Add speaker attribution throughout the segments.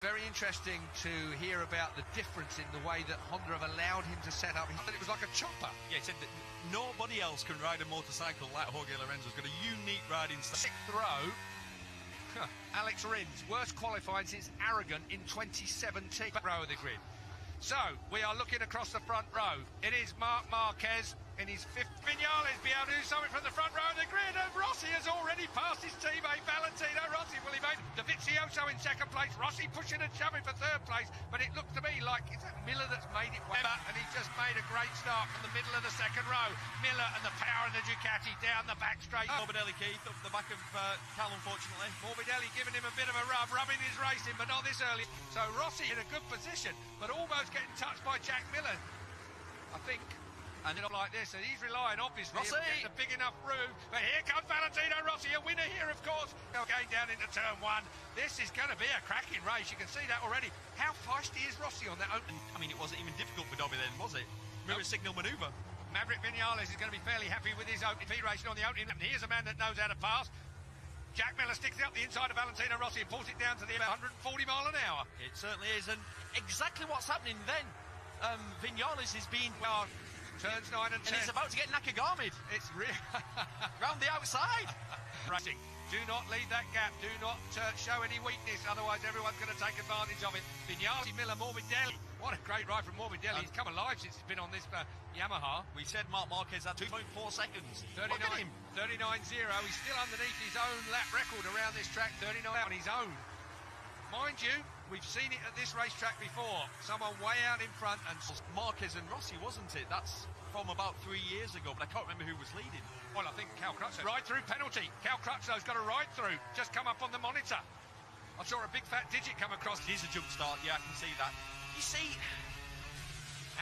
Speaker 1: very interesting to hear about the difference in the way that Honda have allowed him to set up. He said it was like a chopper.
Speaker 2: Yeah, he said that nobody else can ride a motorcycle like Jorge Lorenzo's got a unique riding style.
Speaker 1: Sixth row, Alex Rins, worst qualifying since Aragon in 2017. Row of the grid. So, we are looking across the front row. It is Marc Marquez in his fifth. Vinales be able to do something from the front row of the grid, and Rossi has already passed his teammate Valentino Rossi. Will he make Dovizioso in second place? Rossi pushing and shoving for third place, but it looked to me like it's that Miller that's made it well, and he's just made a great start from the middle of the second row. Miller and the power of the Ducati down the back straight.
Speaker 2: Morbidelli, Keith, up the back of Cal, unfortunately.
Speaker 1: Morbidelli giving him a bit of a rubbing his racing, but not this early. So Rossi in a good position, but almost getting touched by Jack Miller, I think. And not like this, and he's relying obviously on getting a big enough room. But here comes Valentino Rossi, a winner here, of course. Going down into turn one. This is going to be a cracking race. You can see that already. How feisty is Rossi on that opening?
Speaker 2: I mean, it wasn't even difficult for Dobby then, was it? Mirror signal manoeuvre.
Speaker 1: Maverick Vinales is going to be fairly happy with his opening racing on the opening. And here's a man that knows how to pass. Jack Miller sticks out the inside of Valentino Rossi and pulls it down to the 140 mile an hour.
Speaker 2: It certainly is, and exactly what's happening then. Vinales is being...
Speaker 1: Turns 9 and 10.
Speaker 2: And he's about to get Ttkhbs.
Speaker 1: It's real.
Speaker 2: Round the outside.
Speaker 1: Racing. Do not leave that gap. Do not show any weakness. Otherwise, everyone's going to take advantage of it. Vinales, Miller, Morbidelli. What a great ride from Morbidelli. He's come alive since he's been on this Yamaha.
Speaker 2: We said Marc Marquez had 2.4 seconds.
Speaker 1: 39, 39.0. He's still underneath his own lap record around this track. 39 on his own. Mind you, we've seen it at this racetrack before. Someone way out in front, and
Speaker 2: Marquez and Rossi, wasn't it? That's from about 3 years ago, but I can't remember who was leading.
Speaker 1: Well, I think Cal Crutchlow. Ride-through penalty. Cal Crutchlow's got a ride-through. Just come up on the monitor. I saw a big fat digit come across.
Speaker 2: Here's a jump start. Yeah, I can see that. You see,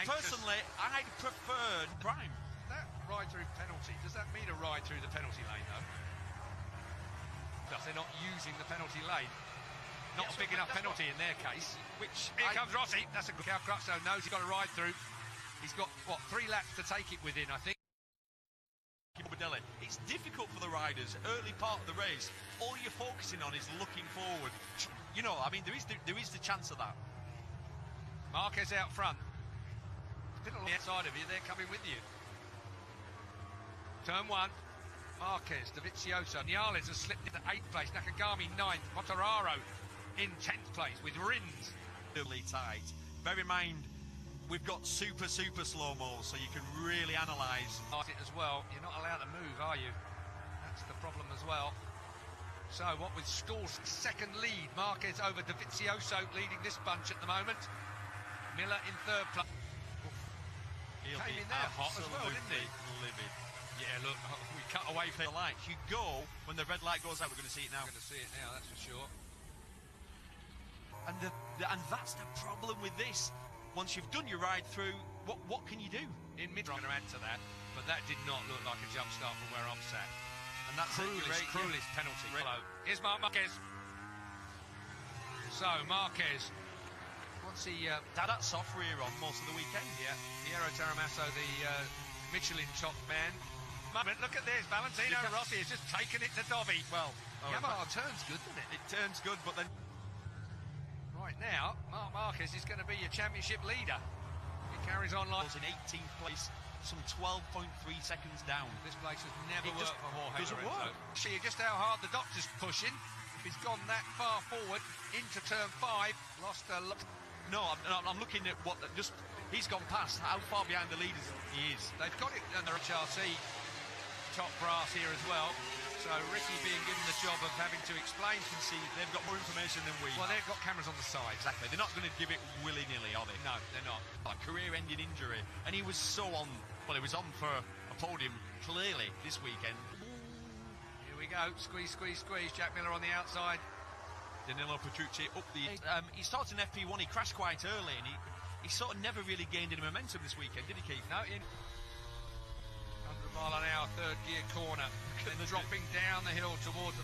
Speaker 2: personally, I'd preferred Prime.
Speaker 1: That ride-through penalty, does that mean a ride through the penalty lane, though? Thus, they're not using the penalty lane. Not a big enough penalty in their case. Which here comes Rossi. That's a good. Cal Crutchlow knows he's got a ride through. He's got what 3 laps to take it within, I think.
Speaker 2: Morbidelli. It's difficult for the riders early part of the race. All you're focusing on is looking forward. You know, I mean, there is the chance of that.
Speaker 1: Marquez out front. Still on the outside of you. They're coming with you. Turn 1. Marquez, Dovizioso. Vinales has slipped into 8th place. Ttkhbs 9th. Quartararo in 10th place with Rins.
Speaker 2: Really tight. Bear in mind, we've got super slow-mo, so you can really analyse
Speaker 1: it as well. You're not allowed to move, are you? That's the problem as well. So what with Stall's second lead, Marquez over Dovizioso leading this bunch at the moment. Miller in 3rd place.
Speaker 2: He'll
Speaker 1: Came
Speaker 2: be
Speaker 1: in there hot as well, didn't he?
Speaker 2: Livid.
Speaker 1: Yeah, look, we cut away from
Speaker 2: the lights. You go when the red light goes out. We're going to see it now.
Speaker 1: We're going to see it now, that's for sure.
Speaker 2: And that's the problem with this. Once you've done your ride through, what can you do?
Speaker 1: In mid, I'm going to add to that, but that did not look like a jump start from where I'm sat.
Speaker 2: And that's
Speaker 1: cruelest penalty. Here's Marc Marquez. So Marquez, what's he?
Speaker 2: That soft rear on most of the weekend.
Speaker 1: Yeah, Piero Taramasso, the Michelin top man. Look at this, Valentino Rossi has just taken it to Dobby.
Speaker 2: Well,
Speaker 1: Yamaha turns good, doesn't it?
Speaker 2: It turns good, but then.
Speaker 1: Right now, Marc Marquez is going to be your championship leader. He carries on like...
Speaker 2: in 18th place, some 12.3 seconds down.
Speaker 1: This place has never worked for Jorge
Speaker 2: Lorenzo.
Speaker 1: Work. See just how hard the doctor's pushing. If he's gone that far forward into turn 5, lost a lot.
Speaker 2: No, I'm looking at what... He's gone past how far behind the leaders he is.
Speaker 1: They've got it under HRC top brass here as well. So Ricky being given the job of having to explain.
Speaker 2: You can see they've got more information than we.
Speaker 1: Well, they've got cameras on the side.
Speaker 2: Exactly. They're not going to give it willy-nilly, are they?
Speaker 1: No, they're not.
Speaker 2: A career-ending injury. And he was so on... Well, he was on for a podium, clearly, this weekend.
Speaker 1: Here we go. Squeeze, squeeze, squeeze. Jack Miller on the outside.
Speaker 2: Danilo Petrucci up the... he started in FP1, he crashed quite early, and he sort of never really gained any momentum this weekend, did he, Keith?
Speaker 1: No, in 100 mile an hour, 3rd gear corner. Then dropping down the hill towards the...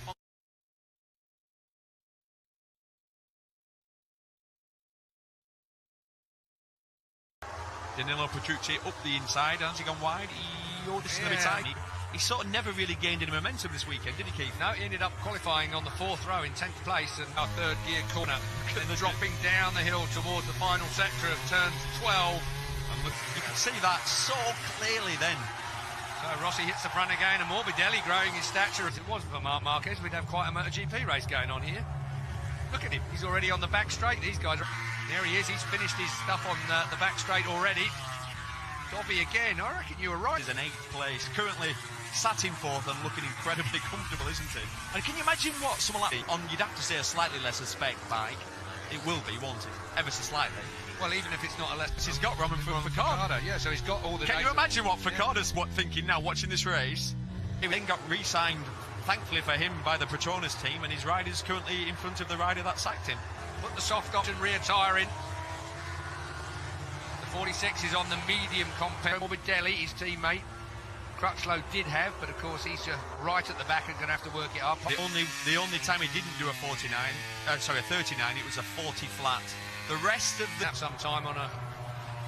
Speaker 2: Danilo Petrucci up the inside. Has he gone wide? This is going to be tight. he sort of never really gained any momentum this weekend, did he, Keith?
Speaker 1: No, he ended up qualifying on the 4th row in 10th place and our 3rd gear corner. And dropping down the hill towards the final sector of turn 12.
Speaker 2: And look, you can see that so clearly then.
Speaker 1: So Rossi hits the front again, and Morbidelli growing his stature. If it wasn't for Marc Marquez, we'd have quite a MotoGP race going on here. Look at him, he's already on the back straight. These guys are... There he is, he's finished his stuff on the back straight already. Dobby again, I reckon you were right.
Speaker 2: He's in 8th place, currently sat in 4th and looking incredibly comfortable, isn't it? And can you imagine what someone like on, you'd have to say, a slightly lesser spec bike, it will be, won't it? Ever so slightly.
Speaker 1: Well, even if it's not a less...
Speaker 2: He's got Roman Ficado.
Speaker 1: Yeah, so he's got all the...
Speaker 2: Can you imagine what Ficada's thinking now, watching this race? He then got re-signed, thankfully for him, by the Petronas team, and his rider's currently in front of the rider that sacked him.
Speaker 1: Put the soft option rear tyre in. The 46 is on the medium compact. Morbidelli, his teammate. Crutchlow did have, but of course he's right at the back and going to have to work it up.
Speaker 2: The only time he didn't do a 39, sorry, a 39, it was a 40 flat. The rest of the...
Speaker 1: Some time on a...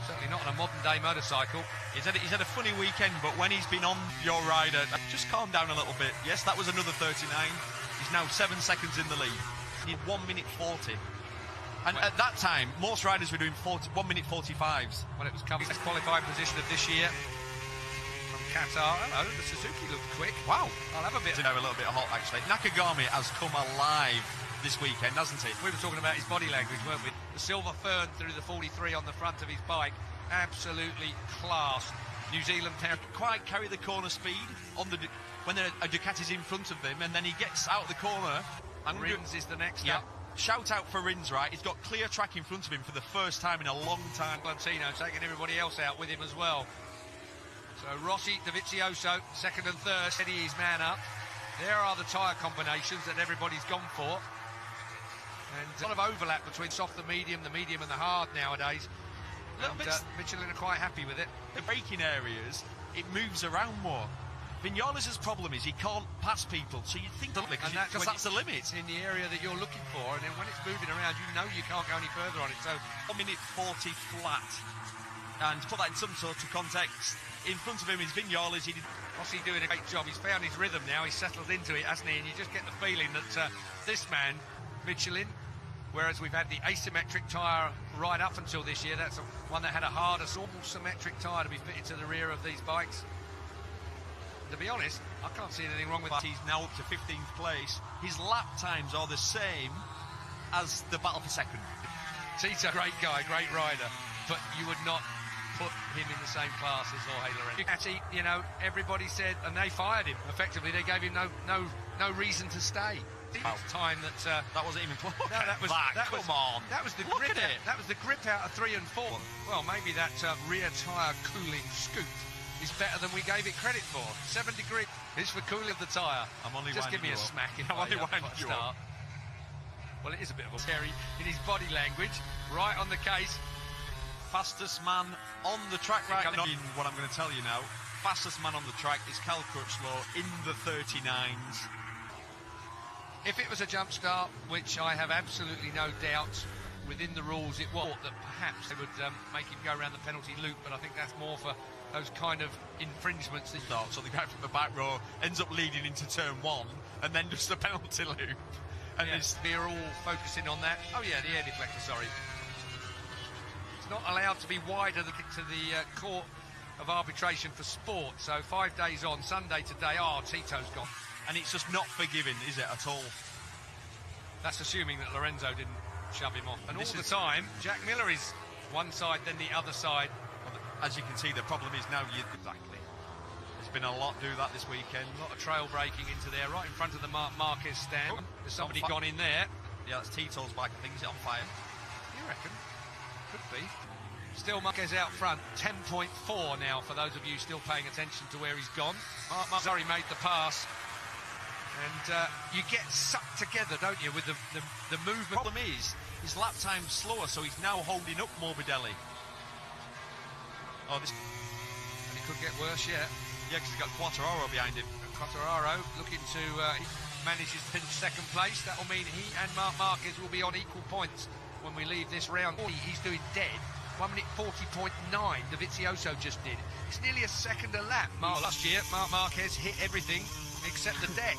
Speaker 1: Certainly not on a modern-day motorcycle.
Speaker 2: He's had a funny weekend, but when he's been on your rider, just calm down a little bit. Yes, that was another 39. He's now 7 seconds in the lead. He did 1 minute 40. And at that time, most riders were doing 1 minute 45s.
Speaker 1: Well, it was Covey's qualifying position of this year. From Qatar. Hello, the Suzuki looked quick. Wow. I'll have a bit.
Speaker 2: A little bit hot, actually. Ttkhbs has come alive this weekend, hasn't he?
Speaker 1: We were talking about his body language, weren't we? The silver fern through the 43 on the front of his bike. Absolutely class. New Zealand town.
Speaker 2: Quite carry the corner speed on the when a Ducati's in front of them, and then he gets out of the corner.
Speaker 1: And Rins is the next
Speaker 2: up.
Speaker 1: Shout
Speaker 2: out for Rins, right? He's got clear track in front of him for the first time in a long time.
Speaker 1: Valentino taking everybody else out with him as well. So Rossi, Dovizioso, 2nd and 3rd, steady his man up. There are the tyre combinations that everybody's gone for. And a lot of overlap between soft and the medium and the hard nowadays. Michelin are quite happy with it.
Speaker 2: The braking areas, it moves around more. Vinales' problem is he can't pass people, so you think because that's the limit.
Speaker 1: In the area that you're looking for, and then when it's moving around, you know you can't go any further on it. So
Speaker 2: 1 minute 40 flat. And to put that in some sort of context, in front of him is Vinales.
Speaker 1: Rossi doing a great job. He's found his rhythm now. He's settled into it, hasn't he? And you just get the feeling that this man, Michelin, whereas we've had the asymmetric tyre right up until this year, that's one that had a harder, symmetric tyre to be fitted to the rear of these bikes. To be honest, I can't see anything wrong with that.
Speaker 2: He's now up to 15th place. His lap times are the same as the battle for second.
Speaker 1: Tito, great guy, great rider, but you would not put him in the same class as Jorge Lorenzo. Ducati, you know, everybody said, and they fired him. Effectively, they gave him no reason to stay.
Speaker 2: Wow.
Speaker 1: Time that
Speaker 2: wasn't even close.
Speaker 1: No, that was
Speaker 2: come on.
Speaker 1: That was the
Speaker 2: Look
Speaker 1: grip.
Speaker 2: At it.
Speaker 1: That was the grip out of 3 and 4. Well, maybe that rear tyre cooling scoop is better than we gave it credit for. 7 degree is for cooling of the tyre.
Speaker 2: I'm only
Speaker 1: just give me a smack if
Speaker 2: I'm only winding you up.
Speaker 1: Well, it is a bit of a scary in his body language, right on the case.
Speaker 2: Fastest man on the track right now. What I'm going to tell you now, fastest man on the track is Cal Crutchlow in the 39s.
Speaker 1: If it was a jump start, which I have absolutely no doubt within the rules it was, that perhaps they would make him go around the penalty loop, but I think that's more for those kind of infringements that
Speaker 2: start. So the guy from the back row ends up leading into turn 1 and then just the penalty loop. And
Speaker 1: they're all focusing on that. Oh yeah, the air deflector, sorry. It's not allowed to be wider to the court of arbitration for sport. So 5 days on, Sunday today, Tito's gone.
Speaker 2: And it's just not forgiving, is it, at all?
Speaker 1: That's assuming that Lorenzo didn't shove him off. And all the time, Jack Miller is one side, then the other side.
Speaker 2: As you can see, the problem is now exactly. There's been a lot do that this weekend.
Speaker 1: A lot of trail breaking into there, right in front of the Marc Marquez stand. There's somebody gone in there.
Speaker 2: Yeah, that's Tito's bike, I think. Is it on fire?
Speaker 1: You reckon? Could be. Still Marquez out front. 10.4 now for those of you still paying attention to where he's gone. Marquez already made the pass. And you get sucked together, don't you, with the movement.
Speaker 2: The problem is, his lap time's slower, so he's now holding up Morbidelli. Oh, this...
Speaker 1: And it could get worse yet.
Speaker 2: Yeah, because he's got Quartararo behind him.
Speaker 1: Quartararo looking to manage his pinch 2nd place. That'll mean he and Marc Marquez will be on equal points when we leave this round. He's doing dead. 1 minute 40.9 Dovizioso just did. It's nearly a second a lap. Last year, Marc Marquez hit everything except the deck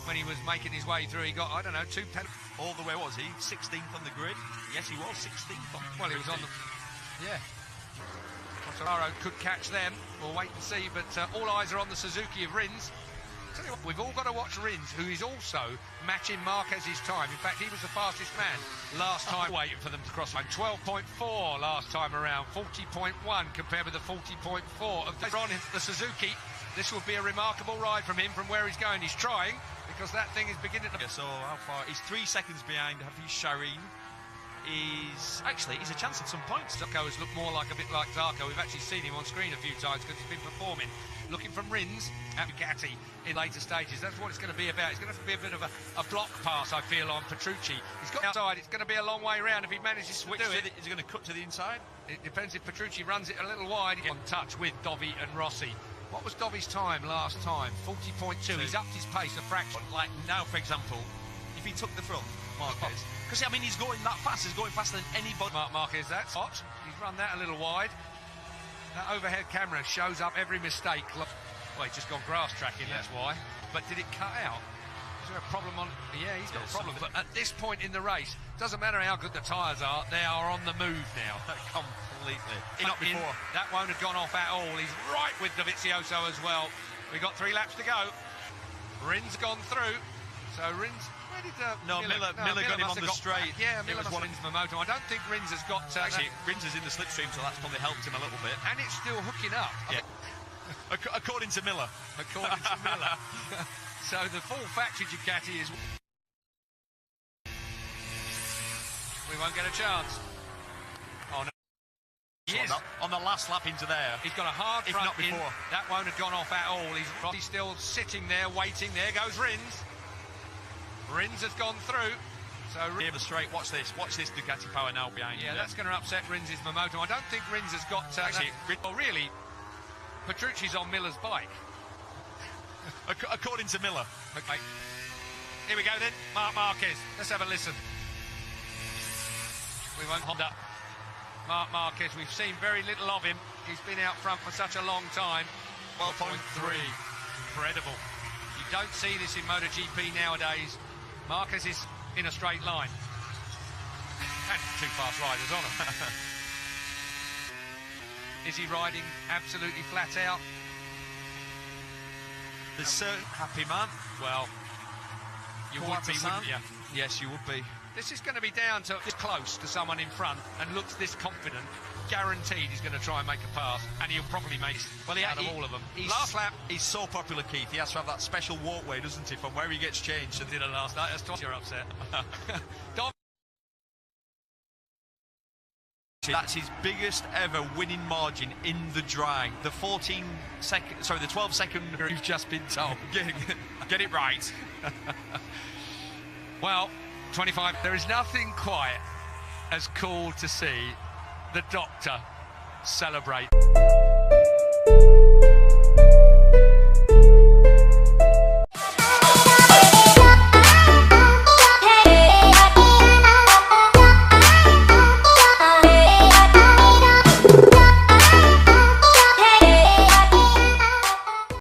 Speaker 1: when he was making his way through. He got, I don't know, 2 penalties.
Speaker 2: All the way, was he? 16th on the grid? Yes, he was 16th on the
Speaker 1: Well, he was on the... Yeah. Quartararo could catch them. We'll wait and see, but all eyes are on the Suzuki of Rins. Tell you what, we've all got to watch Rins, who is also matching Marquez's time. In fact, he was the fastest man last time, waiting for them to cross line. 12.4 last time around, 40.1 compared with the 40.4 of the Suzuki. This will be a remarkable ride from him from where he's going. He's trying, because that thing is beginning to...
Speaker 2: Yeah, so how far? He's 3 seconds behind Hafiz Shaheen. He's a chance at some points.
Speaker 1: Zarco has looked more like a bit like Zarco. We've actually seen him on screen a few times because he's been performing. Looking from Rins at Bugatti in later stages. That's what it's going to be about. It's going to be a bit of a block pass, I feel, on Petrucci. He's got outside. It's going to be a long way around if he manages to do it.
Speaker 2: Is he going to cut to the inside?
Speaker 1: It depends if Petrucci runs it a little wide. On touch with Dovi and Rossi. What was Dovi's time last time? 40.2. He's upped his pace a fraction.
Speaker 2: Like now, for example, if he took the front, Marquez. Because, I mean, he's going that fast. He's going faster than anybody.
Speaker 1: Marc Marquez, that's hot. He's run that a little wide. That overhead camera shows up every mistake. Well, he's just gone grass tracking, that's why. But did it cut out? Is there a problem on... Yeah, he's got a problem. But at this point in the race, doesn't matter how good the tyres are, they are on the move now.
Speaker 2: Completely. Not before.
Speaker 1: That won't have gone off at all. He's right with Dovizioso as well. We've got 3 laps to go. Rins gone through. So Rins...
Speaker 2: Miller got him on the straight.
Speaker 1: Yeah, Miller was Rins Moto. I don't think Rins has got...
Speaker 2: Actually, Rins is in the slipstream, so that's probably helped him a little bit.
Speaker 1: And it's still hooking up.
Speaker 2: Yeah. According to Miller.
Speaker 1: According to Miller. So the full factory Ducati is... We won't get a chance. Oh, no. He is.
Speaker 2: On the last lap into there.
Speaker 1: He's got a hard front
Speaker 2: not before.
Speaker 1: That won't have gone off at all. He's still sitting there waiting. There goes Rins. Rins has gone through. So
Speaker 2: the straight. Watch this Ducati power now behind.
Speaker 1: Yeah, that's going to upset Rins' Moto. I don't think Rins has got... really, Petrucci's on Miller's bike.
Speaker 2: According to Miller.
Speaker 1: Okay. Here we go then. Marc Marquez. Let's have a listen. We won't hold up. Marc Marquez, we've seen very little of him. He's been out front for such a long time. 12.3. Incredible. You don't see this in MotoGP nowadays. Marquez is in a straight line. And 2 fast riders on him. Is he riding absolutely flat out?
Speaker 2: There's certain happy man.
Speaker 1: Well, you would be, wouldn't you?
Speaker 2: Yes, you would be.
Speaker 1: This is going to be down to this close to someone in front and looks this confident. Guaranteed he's going to try and make a pass, and he'll probably make out of all of them. Last lap.
Speaker 2: He's so popular, Keith. He has to have that special walkway, doesn't he, from where he gets changed.
Speaker 1: And did it last night. That's twice you're upset.
Speaker 2: That's his biggest ever winning margin in the dry. The 12-second you've just been told. Get it right.
Speaker 1: Well, 25. There is nothing quite as cool to see the doctor celebrate.